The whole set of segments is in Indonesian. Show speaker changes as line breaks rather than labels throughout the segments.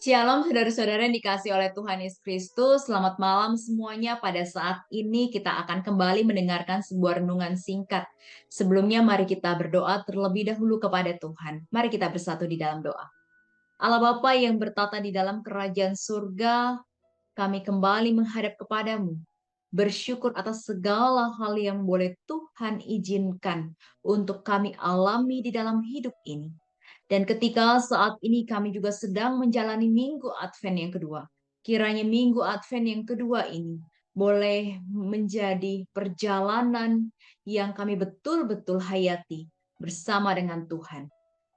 Shalom saudara-saudara yang dikasih oleh Tuhan Yesus Kristus. Selamat malam semuanya. Pada saat ini kita akan kembali mendengarkan sebuah renungan singkat. Sebelumnya mari kita berdoa terlebih dahulu kepada Tuhan. Mari kita bersatu di dalam doa. Allah Bapa yang bertata di dalam kerajaan surga, kami kembali menghadap kepadamu. Bersyukur atas segala hal yang boleh Tuhan izinkan untuk kami alami di dalam hidup ini. Dan ketika saat ini kami juga sedang menjalani minggu Advent yang kedua. Kiranya minggu Advent yang kedua ini boleh menjadi perjalanan yang kami betul-betul hayati bersama dengan Tuhan.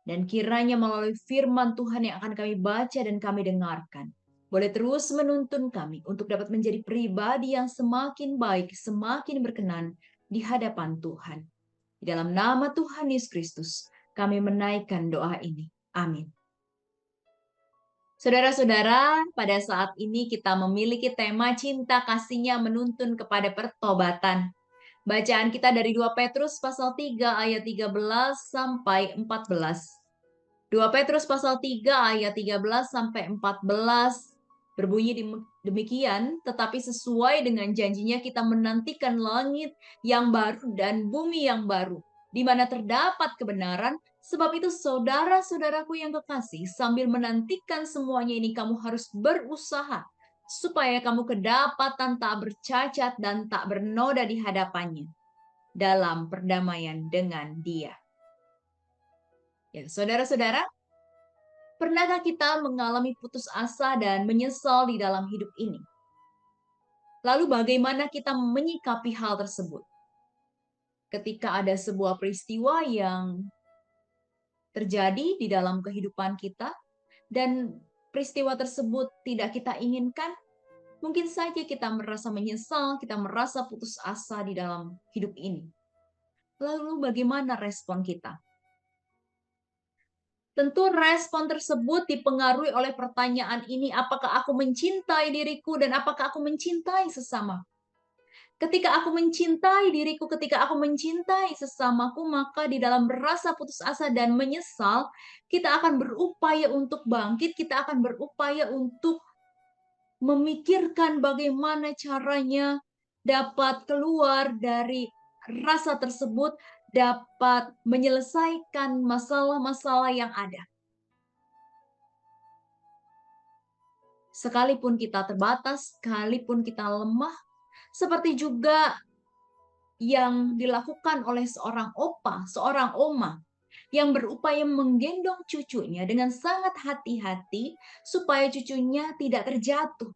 Dan kiranya melalui firman Tuhan yang akan kami baca dan kami dengarkan, boleh terus menuntun kami untuk dapat menjadi pribadi yang semakin baik, semakin berkenan di hadapan Tuhan. Di dalam nama Tuhan Yesus Kristus, kami menaikkan doa ini. Amin. Saudara-saudara, pada saat ini kita memiliki tema cinta kasihnya menuntun kepada pertobatan. Bacaan kita dari 2 Petrus pasal 3 ayat 13 sampai 14. 2 Petrus pasal 3 ayat 13 sampai 14 berbunyi demikian, tetapi sesuai dengan janjinya kita menantikan langit yang baru dan bumi yang baru, di mana terdapat kebenaran. Sebab itu saudara-saudaraku yang kekasih, sambil menantikan semuanya ini kamu harus berusaha supaya kamu kedapatan tak bercacat dan tak bernoda di hadapannya dalam perdamaian dengan Dia. Ya, saudara-saudara, pernahkah kita mengalami putus asa dan menyesal di dalam hidup ini? Lalu bagaimana kita menyikapi hal tersebut? Ketika ada sebuah peristiwa yang terjadi di dalam kehidupan kita dan peristiwa tersebut tidak kita inginkan, mungkin saja kita merasa menyesal, kita merasa putus asa di dalam hidup ini. Lalu bagaimana respon kita? Tentu respon tersebut dipengaruhi oleh pertanyaan ini, apakah aku mencintai diriku dan apakah aku mencintai sesama? Ketika aku mencintai diriku, ketika aku mencintai sesamaku, maka di dalam rasa putus asa dan menyesal, kita akan berupaya untuk bangkit, kita akan berupaya untuk memikirkan bagaimana caranya dapat keluar dari rasa tersebut, dapat menyelesaikan masalah-masalah yang ada. Sekalipun kita terbatas, sekalipun kita lemah, seperti juga yang dilakukan oleh seorang opa, seorang oma, yang berupaya menggendong cucunya dengan sangat hati-hati supaya cucunya tidak terjatuh.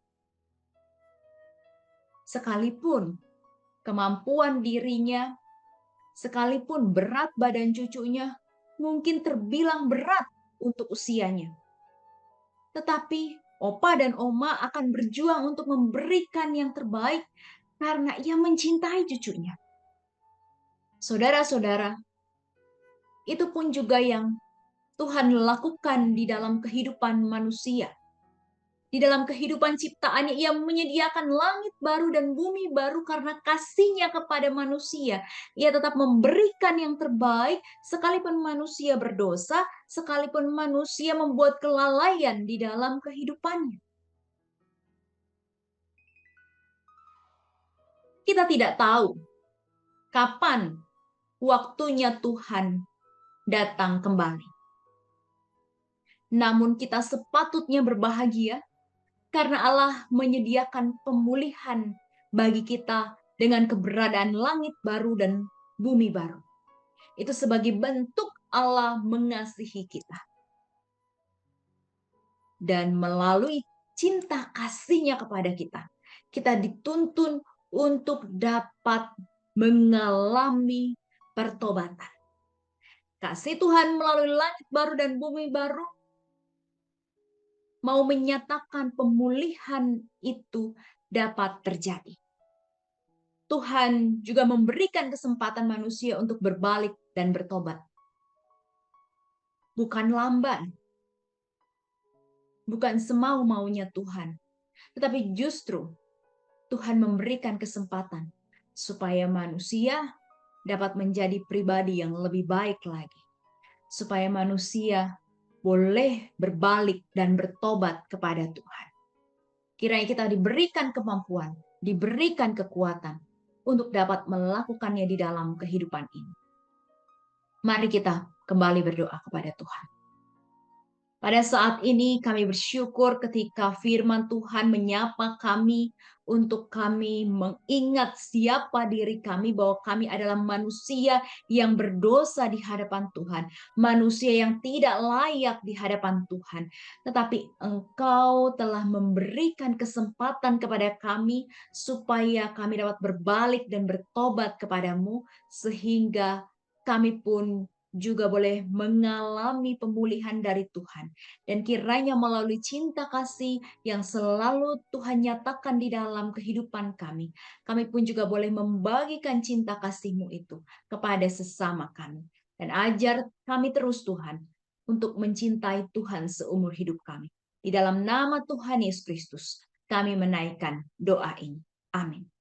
Sekalipun kemampuan dirinya, sekalipun berat badan cucunya mungkin terbilang berat untuk usianya. Tetapi opa dan oma akan berjuang untuk memberikan yang terbaik karena ia mencintai cucunya. Saudara-saudara, itu pun juga yang Tuhan lakukan di dalam kehidupan manusia. Di dalam kehidupan ciptaannya, ia menyediakan langit baru dan bumi baru karena kasihnya kepada manusia. Ia tetap memberikan yang terbaik, sekalipun manusia berdosa, sekalipun manusia membuat kelalaian di dalam kehidupannya. Kita tidak tahu kapan waktunya Tuhan datang kembali. Namun kita sepatutnya berbahagia karena Allah menyediakan pemulihan bagi kita dengan keberadaan langit baru dan bumi baru. Itu sebagai bentuk Allah mengasihi kita. Dan melalui cinta kasihnya kepada kita, kita dituntun untuk dapat mengalami pertobatan. Kasih Tuhan melalui langit baru dan bumi baru mau menyatakan pemulihan itu dapat terjadi. Tuhan juga memberikan kesempatan manusia untuk berbalik dan bertobat. Bukan lamban, bukan semau-maunya Tuhan, tetapi justru Tuhan memberikan kesempatan supaya manusia dapat menjadi pribadi yang lebih baik lagi. Supaya manusia boleh berbalik dan bertobat kepada Tuhan. Kiranya kita diberikan kemampuan, diberikan kekuatan untuk dapat melakukannya di dalam kehidupan ini. Mari kita kembali berdoa kepada Tuhan. Pada saat ini kami bersyukur ketika firman Tuhan menyapa kami untuk kami mengingat siapa diri kami, bahwa kami adalah manusia yang berdosa di hadapan Tuhan, manusia yang tidak layak di hadapan Tuhan. Tetapi Engkau telah memberikan kesempatan kepada kami supaya kami dapat berbalik dan bertobat kepadamu, sehingga kami pun juga boleh mengalami pemulihan dari Tuhan. Dan kiranya melalui cinta kasih yang selalu Tuhan nyatakan di dalam kehidupan kami, kami pun juga boleh membagikan cinta kasih-Mu itu kepada sesama kami. Dan ajar kami terus Tuhan, untuk mencintai Tuhan seumur hidup kami. Di dalam nama Tuhan Yesus Kristus, kami menaikkan doa ini. Amin.